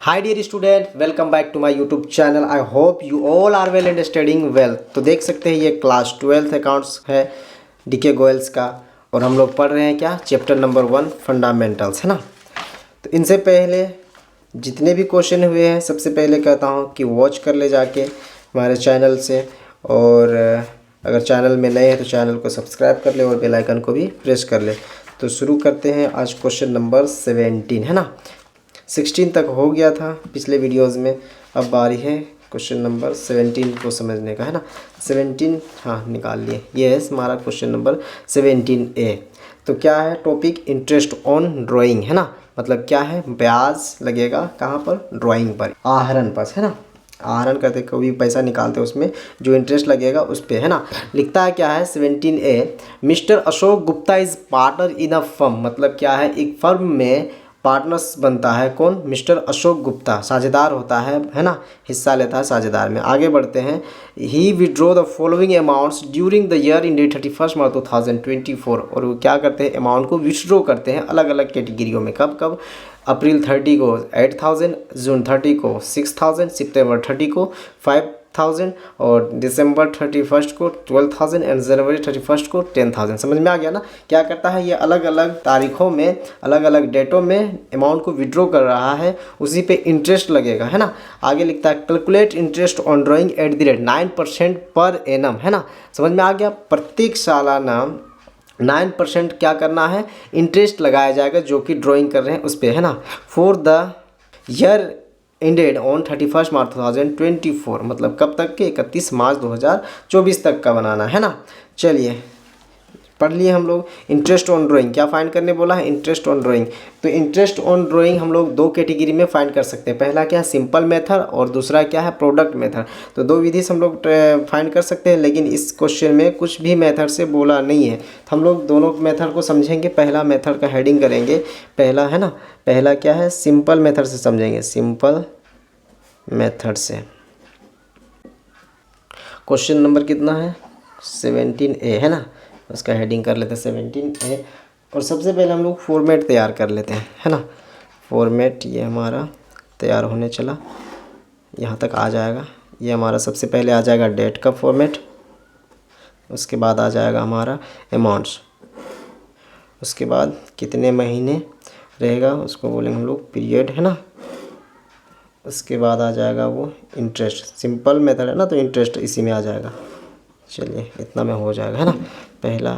Hi dear student, welcome back to my YouTube channel. I hope you all are well and studying well. तो देख सकते हैं ये class 12th accounts है डीके गोयल्स का, और हम लोग पढ़ रहे हैं क्या, चैप्टर नंबर 1 फंडामेंटल्स, है ना। तो इनसे पहले जितने भी क्वेश्चन हुए हैं सबसे पहले कहता हूँ कि वॉच कर ले जाके हमारे चैनल से, और अगर चैनल में नए हैं तो चैनल को सब्सक्राइब कर ले और बेल आइकन को भी प्रेस कर ले। तो शुरू करते हैं आज क्वेश्चन नंबर 17, है ना। 16 तक हो गया था पिछले वीडियोस में, अब बारी है क्वेश्चन नंबर 17 को समझने का, है ना। 17 हाँ निकाल लिए, ये है हमारा क्वेश्चन नंबर 17A। तो क्या है टॉपिक, इंटरेस्ट ऑन ड्राइंग, है ना। मतलब क्या है, ब्याज लगेगा कहाँ पर, ड्राइंग पर, आहरण पर, है ना। आहरण करते कोई पैसा निकालते उसमें जो इंटरेस्ट लगेगा उस पर, है ना। लिखता है क्या है 17A, mister Ashok Gupta is partner in a firm. मतलब क्या है, एक फर्म में पार्टनर्स बनता है कौन, मिस्टर अशोक गुप्ता, साझेदार होता है ना, हिस्सा लेता है साझेदार में। आगे बढ़ते हैं, he withdraw the following amounts during the year in date 31 March 2024। और वो क्या करते हैं, अमाउंट को विड्रॉ करते हैं अलग अलग कैटेगरियों में। कब कब, अप्रैल 30 को 8000, जून 30 को 6000, सितंबर 30 को 5000, और दिसंबर 31 को 12000 एंड जनवरी 31 को 10000। समझ में आ गया ना। क्या करता है ये, अलग अलग तारीखों में अलग अलग डेटों में अमाउंट को विड्रॉ कर रहा है, उसी पे इंटरेस्ट लगेगा, है ना। आगे लिखता है calculate interest on drawing at the rate 9% per annum, है ना। समझ में आ गया, प्रत्येक सालाना 9% क्या करना है, इंटरेस्ट लगाया जाएगा जो कि ड्राइंग कर रहे हैं उस पर, है ना। For the year ended on 31 March 2024, मतलब कब तक के, 31 मार्च 2024 तक का बनाना है ना। चलिए पढ़ लिए हम लोग। इंटरेस्ट ऑन ड्राइंग क्या फाइंड करने बोला है, इंटरेस्ट ऑन ड्राइंग। तो इंटरेस्ट ऑन ड्राइंग हम लोग दो कैटेगरी में फाइंड कर सकते हैं। पहला क्या है, सिंपल मेथड, और दूसरा क्या है, प्रोडक्ट मेथड। तो दो विधि से हम लोग फाइंड कर सकते हैं, लेकिन इस क्वेश्चन में कुछ भी मेथड से बोला नहीं है, तो हम लोग दोनों मेथड को समझेंगे। पहला मेथड का हेडिंग करेंगे, पहला, है ना। पहला क्या है, सिंपल मेथड से समझेंगे, सिंपल मेथड से। क्वेश्चन नंबर कितना है, 17A, है ना। उसका हेडिंग कर लेते हैं 17A, और सबसे पहले हम लोग फॉर्मेट तैयार कर लेते हैं, है ना। फॉर्मेट ये हमारा तैयार होने चला, यहाँ तक आ जाएगा। ये हमारा सबसे पहले आ जाएगा डेट का फॉर्मेट, उसके बाद आ जाएगा हमारा अमाउंट्स, उसके बाद कितने महीने रहेगा उसको बोलेंगे हम लोग पीरियड, है ना। उसके बाद आ जाएगा वो इंटरेस्ट, सिंपल मेथड है ना, तो इंटरेस्ट इसी में आ जाएगा। चलिए इतना में हो जाएगा, है ना। पहला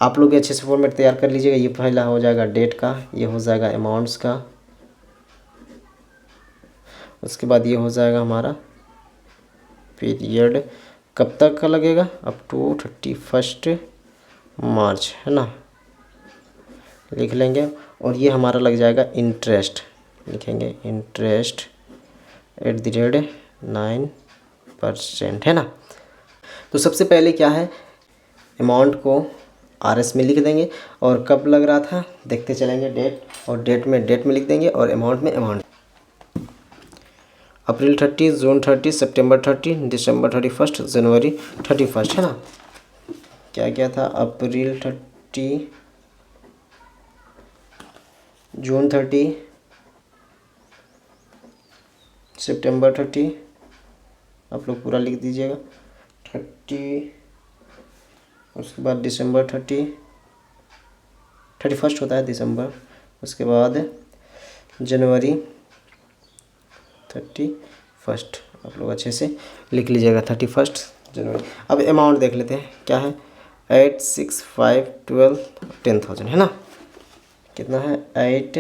आप लोग अच्छे से फॉर्मेट तैयार कर लीजिएगा। ये पहला हो जाएगा डेट का, ये हो जाएगा अमाउंट्स का, उसके बाद ये हो जाएगा हमारा पीरियड, कब तक का लगेगा, अप टू 31 मार्च, है ना, लिख लेंगे। और ये हमारा लग जाएगा इंटरेस्ट, लिखेंगे इंटरेस्ट एट द रेट 9%, है ना। तो सबसे पहले क्या है, अमाउंट को RS में लिख देंगे, और कब लग रहा था देखते चलेंगे, डेट, और डेट में लिख देंगे, और अमाउंट में अमाउंट। अप्रैल 30, जून 30, सितंबर 30, दिसंबर 31, जनवरी 31, है ना। क्या क्या था, अप्रैल 30, जून 30, सितंबर 30, आप लोग पूरा लिख दीजिएगा 30, उसके बाद दिसंबर 31 होता है दिसंबर, उसके बाद जनवरी 31, आप लोग अच्छे से लिख लीजिएगा 31 जनवरी। अब अमाउंट देख लेते हैं क्या है, 8, 6, 5, 12, 10,000, है ना। कितना है, 8,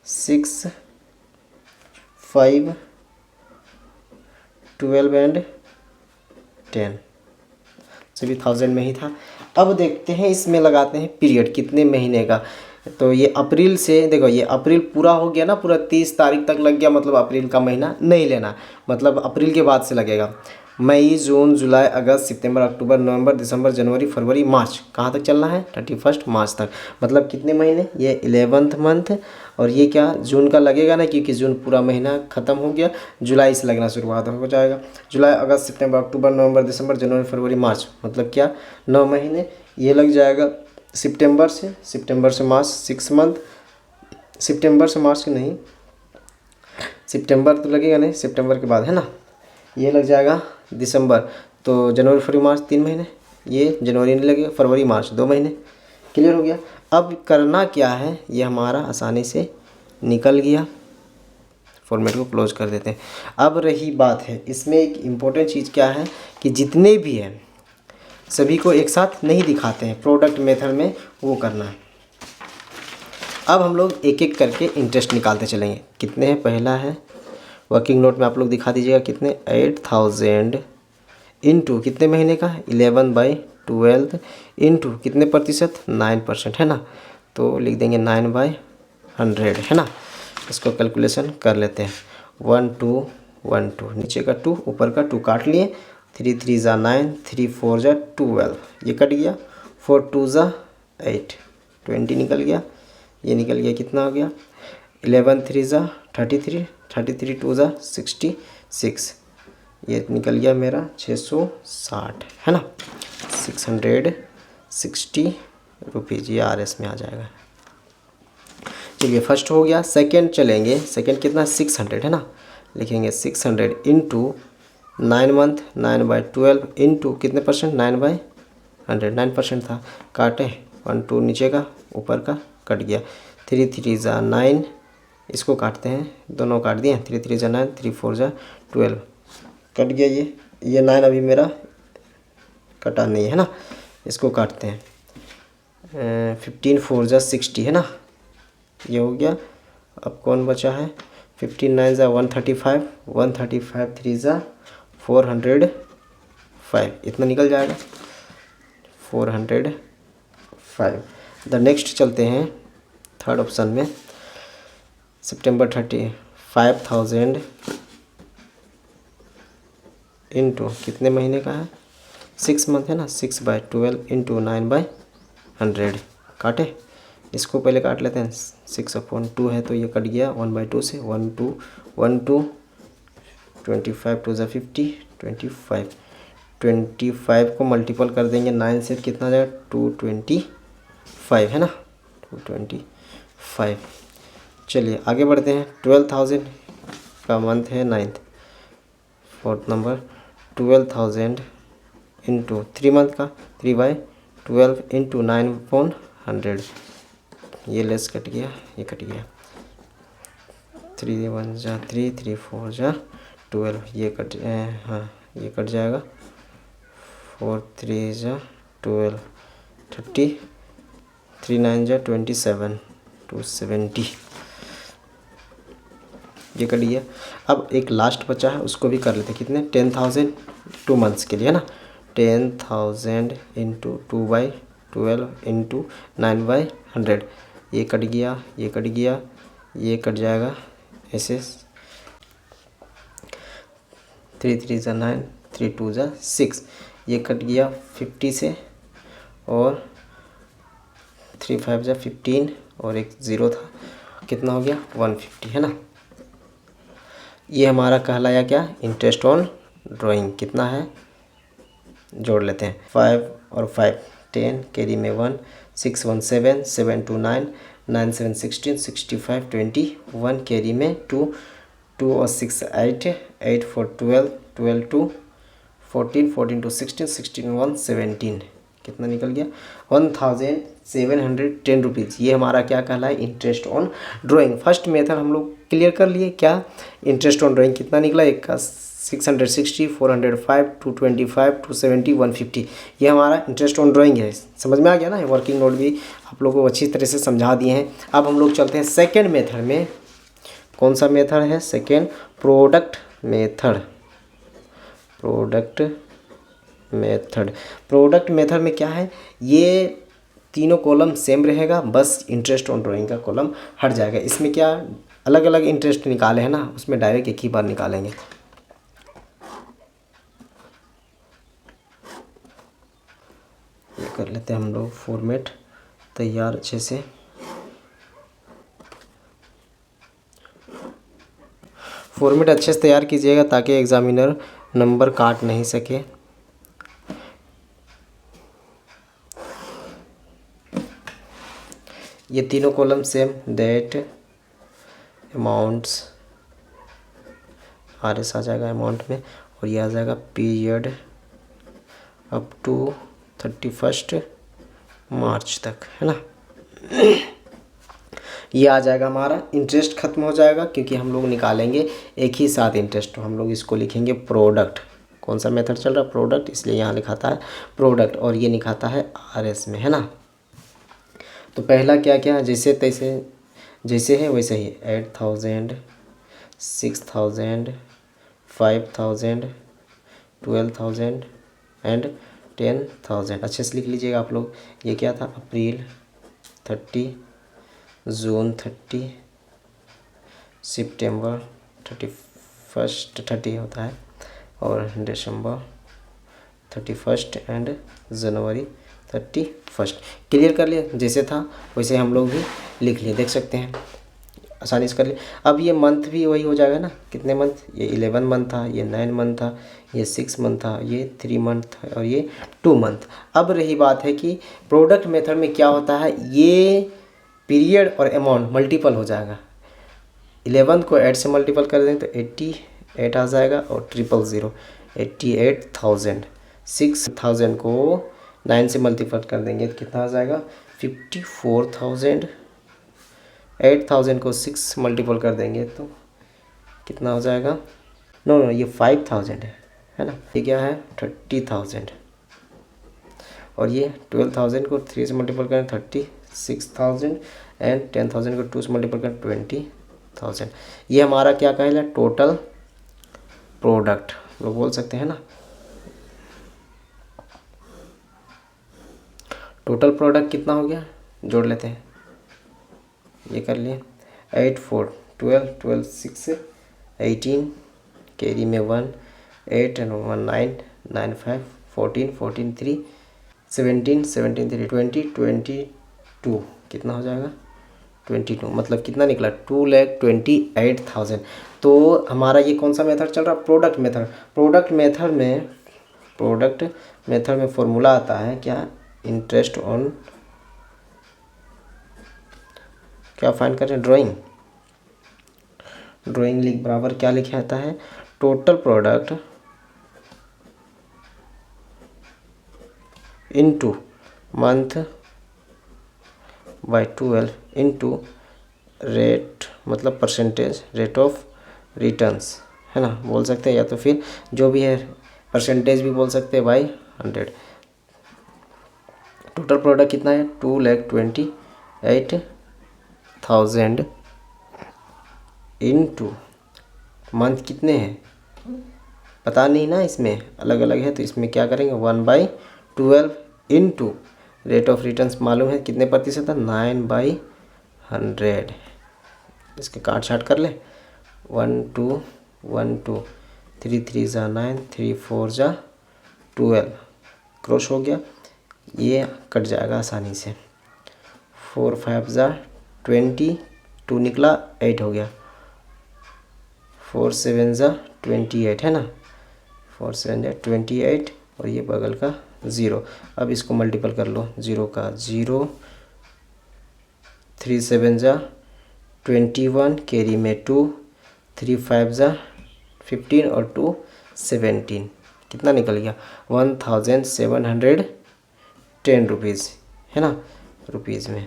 6, 5, 12 एंड 10, सभी 1000 में ही था। अब देखते हैं इसमें लगाते हैं पीरियड कितने महीने का। तो ये अप्रैल से, देखो ये अप्रैल पूरा हो गया ना, पूरा 30 तारीख तक लग गया, मतलब अप्रैल का महीना नहीं लेना, मतलब अप्रैल के बाद से लगेगा। मई, जून, जुलाई, अगस्त, सितंबर, अक्टूबर, नवंबर, दिसंबर, जनवरी, फरवरी, मार्च, कहाँ तक चलना है? 31 मार्च तक। मतलब कितने महीने? ये 11th मंथ। और ये क्या जून का लगेगा ना, क्योंकि जून पूरा महीना ख़त्म हो गया, जुलाई से लगना शुरुआत हो जाएगा। जुलाई, अगस्त, सितंबर, अक्टूबर, नवंबर, दिसंबर, जनवरी, फरवरी, मार्च, मतलब क्या 9 महीने। ये लग जाएगा सितंबर से मार्च, 6 मंथ। सितंबर से मार्च की नहीं, सितंबर तो लगेगा नहीं, सितंबर के बाद है ना। ये लग जाएगा दिसंबर, तो जनवरी, फरवरी, मार्च 3 महीने। ये जनवरी नहीं लगेगा, फरवरी, मार्च 2 महीने। क्लियर हो गया। अब करना क्या है, ये हमारा आसानी से निकल गया। फॉर्मेट को क्लोज कर देते हैं। अब रही बात है, इसमें एक इम्पोर्टेंट चीज़ क्या है कि जितने भी हैं सभी को एक साथ नहीं दिखाते हैं, प्रोडक्ट मेथड में वो करना है। अब हम लोग एक एक करके इंटरेस्ट निकालते चलेंगे। कितने हैं? पहला है वर्किंग नोट में आप लोग दिखा दीजिएगा कितने, 8000 इंटू कितने महीने का, 11/12 इंटू कितने प्रतिशत, 9% है ना। तो लिख देंगे 9/100 है ना। इसको कैलकुलेशन कर लेते हैं। 1 2 1 2, नीचे का 2 ऊपर का 2 काट लिए। 3 3 ज़ा 9, 3 4 ज़ा 12, ये कट गया। 4 2 ज़ा 8, 20 निकल गया। ये निकल गया, कितना हो गया, 11 3 ज़ा 33, 33 2 ज़ा 66, ये निकल गया मेरा 660 है ना। 660 रुपीज़, ये RS में आ जाएगा। चलिए फर्स्ट हो गया। सेकंड चलेंगे, सेकंड कितना, 600 है ना। लिखेंगे 600 इंटू 9 मंथ, 9/12 इंटू कितने परसेंट, 9/100, 9% था। काटे 1 2 नीचे का ऊपर का कट गया। 3 3 ज़ा 9, इसको काटते हैं, दोनों काट दिए। 3 3 ज़ा 9, 3 4 ज़ा 12, कट गया। ये 9 अभी मेरा कटा नहीं है ना, इसको काटते हैं। 15 4 ज़ा 60 है ना, ये हो गया। अब कौन बचा है, 15 9 ज़ा 135, 135 3 ज़ा 405, इतना निकल जाएगा 405। द नेक्स्ट चलते हैं थर्ड ऑप्शन में। सितंबर 30, 5000 इंटू कितने महीने का है, 6 मंथ है ना। 6/12 इंटू 9/100, काटे। इसको पहले काट लेते हैं। 6/2 है तो ये कट गया 1/2 से। 1 2 1 2, 25 2 ज़ा 50, 25 को मल्टीपल कर देंगे 9 से, कितना आ जाएगा, 225 है ना, 225। चलिए आगे बढ़ते हैं। 12,000 का मंथ है 9th, 4th number. 12,000 into 3 month का, 3/12 इंटू 9/100, ये लेस कट गया, ये कट गया। 3 1 ज़ा 3, 3 4 ज़ा 12, ये कट, हाँ ये कट जाएगा। 4 3 ज़ा 12, 30, 3 9 ज़ा 27, 270, ये कट गया। अब एक लास्ट बचा है, उसको भी कर लेते हैं। कितने, 10,000 2 मंथ्स के लिए है ना। 10,000 इंटू 2/12 इंटू 9/100, ये कट गया, ये कट गया, ये कट जाएगा ऐसे। 3 3 ज़ा 9, 3 2 ज़ा 6, ये कट गया 50 से। और 3 5 ज़ा 15, और एक ज़ीरो था, कितना हो गया, 150 है ना। ये हमारा कहलाया क्या, इंटरेस्ट ऑन ड्राइंग। कितना है, जोड़ लेते हैं। 5 और 5 10, कैरी में 1, 6 1 7, 7 2 9, 9 7 16, 65 21, कैरी में 2, 2 और 6 8, 8 4 12, 12 2 14, 14 2 16, 16 1 17, कितना निकल गया, 1710 रुपीज़। ये हमारा क्या कहलाए, interest on drawing. First method हम लोग क्लियर कर लिए। क्या, इंटरेस्ट ऑन ड्राइंग कितना निकला, एक का 660, 405, 225, 270, 150, ये हमारा इंटरेस्ट ऑन ड्राइंग है। समझ में आ गया ना। वर्किंग नोट भी आप लोगों को अच्छी तरह से समझा दिए हैं। अब हम लोग चलते हैं सेकेंड मेथड में। कौन सा मेथड है, second, product method. Product method में क्या है, ये तीनों कॉलम सेम रहेगा, बस इंटरेस्ट ऑन ड्राइंग का कॉलम हट जाएगा। इसमें क्या अलग अलग इंटरेस्ट निकाले हैं ना, उसमें डायरेक्ट एक ही बार निकालेंगे। कर लेते हैं हम लोग फॉर्मेट तैयार अच्छे से। फॉर्मेट अच्छे से तैयार कीजिएगा ताकि एग्ज़ामिनर नंबर काट नहीं सके। ये तीनों column same, date, amounts, RS आ जाएगा अमाउंट में, और ये आ जाएगा पीरियड अप टू 31 मार्च तक, है ना। ये आ जाएगा हमारा। इंटरेस्ट खत्म हो जाएगा क्योंकि हम लोग निकालेंगे एक ही साथ इंटरेस्ट, तो हम लोग इसको लिखेंगे प्रोडक्ट। कौन सा मेथड चल रहा है? प्रोडक्ट, इसलिए यहाँ लिखाता है प्रोडक्ट, और ये लिखाता है RS में, है ना। तो पहला क्या क्या जैसे तैसे जैसे है वैसे ही 8,000, 6,000, 5,000, 12,000 एंड 10,000। अच्छे से लिख लीजिएगा आप लोग। ये क्या था? अप्रैल 30, जून 30, सितंबर 30 होता है, और दिसंबर 31 एंड जनवरी 31। क्लियर कर लिया? जैसे था वैसे हम लोग भी लिख लिए, देख सकते हैं आसानी से कर लिए। अब ये मंथ भी वही हो जाएगा ना। कितने मंथ? ये 11 मंथ था, ये 9 मंथ था, ये 6 मंथ था, ये 3 मंथ था, और ये 2 मंथ। अब रही बात है कि प्रोडक्ट मेथड में क्या होता है, ये पीरियड और अमाउंट मल्टीपल हो जाएगा। 11 को 8 से मल्टीपल कर दें तो 88 आ जाएगा, और 000 88,000। 6,000 को 9 से मल्टीपल कर देंगे तो कितना आ जाएगा? 54,000। 8,000 को 6 मल्टीपल कर देंगे तो कितना हो जाएगा? नो, ये 5,000 है ना। ये क्या है? 30,000। और ये 12,000 को 3 से मल्टीपल करें 36,000, एंड 10,000 को 2 से मल्टीपल करें 20,000। ये हमारा क्या कहला? टोटल प्रोडक्ट लोग बोल सकते हैं ना। टोटल प्रोडक्ट कितना हो गया? जोड़ लेते हैं। ये कर लिए 8 4 12 12 6 18, कैरी में 1 8 and 1 9 9 5 14 14 3 17 17 3 20 22। कितना हो जाएगा? 22। मतलब कितना निकला? 2,28,000। तो हमारा ये कौन सा मेथड चल रहा? Product method. प्रोडक्ट मेथड में फॉर्मूला आता है क्या? इंटरेस्ट ऑन, क्या फाइंड करें? ड्राइंग लिख बराबर क्या लिखा आता है? Total product into month by 12 into rate, मतलब परसेंटेज, रेट ऑफ रिटर्न्स, है ना, बोल सकते हैं, या तो फिर जो भी है परसेंटेज भी बोल सकते हैं, बाय 100। टोटल प्रोडक्ट कितना है? 2,28,000 इनटू मंथ कितने हैं पता नहीं ना, इसमें अलग अलग है, तो इसमें क्या करेंगे? 1/12 इनटू रेट ऑफ रिटर्न्स मालूम है कितने प्रतिशत है? 9/100। इसके काट छाट कर ले। 1 2 1 2 3 3 जा 9, 3 4 जा 12, क्रॉस हो गया, ये कट जाएगा आसानी से। 4 5 जा 20, 2 निकला 8 हो गया। 4 7 जा 28, है ना। 4 7 जा 28, और ये बगल का 0। अब इसको मल्टीपल कर लो, 0 का 0, 3 7 जा 21, कैरी में 2, 3 5 जा 15, और 2 17। कितना निकल गया? 1,710 रुपीज़, है ना, रुपीज़ में।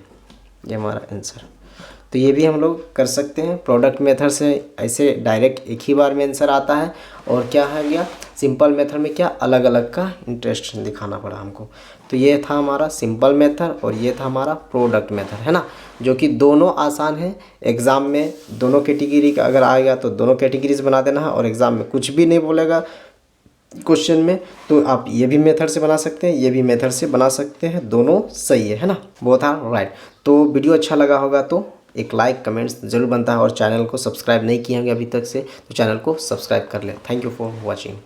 ये हमारा आंसर। तो ये भी हम लोग कर सकते हैं प्रोडक्ट मेथड से। ऐसे डायरेक्ट एक ही बार में आंसर आता है। और क्या है गया? सिंपल मेथड में क्या अलग अलग का इंटरेस्ट दिखाना पड़ा हमको। तो ये था हमारा सिंपल मेथड, और ये था हमारा प्रोडक्ट मेथड, है ना, जो कि दोनों आसान है। एग्ज़ाम में दोनों कैटेगरी का अगर आएगा तो दोनों कैटेगरीज बना देना है, और एग्ज़ाम में कुछ भी नहीं बोलेगा क्वेश्चन में तो आप ये भी मेथड से बना सकते हैं, ये भी मेथड से बना सकते हैं, दोनों सही है ना, बोथ आर राइट। तो वीडियो अच्छा लगा होगा तो एक लाइक कमेंट्स जरूर बनता है, और चैनल को सब्सक्राइब नहीं किए होंगे अभी तक से तो चैनल को सब्सक्राइब कर लें। Thank you for watching.